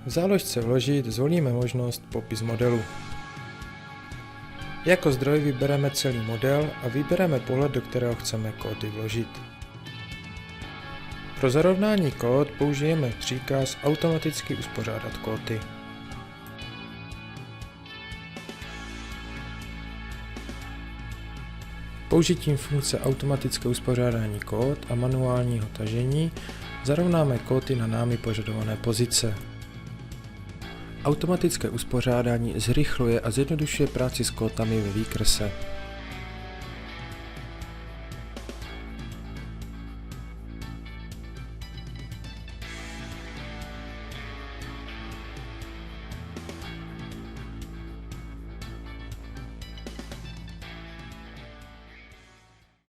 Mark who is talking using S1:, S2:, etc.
S1: V záložce Vložit zvolíme možnost Popis modelu. Jako zdroj vybereme celý model a vybereme pohled, do kterého chceme kódy vložit. Pro zarovnání kód použijeme příkaz automaticky uspořádat kódy. Použitím funkce automatické uspořádání kód a manuálního tažení zarovnáme kódy na námi požadované pozice. Automatické uspořádání zrychluje a zjednodušuje práci s kódami ve výkrse.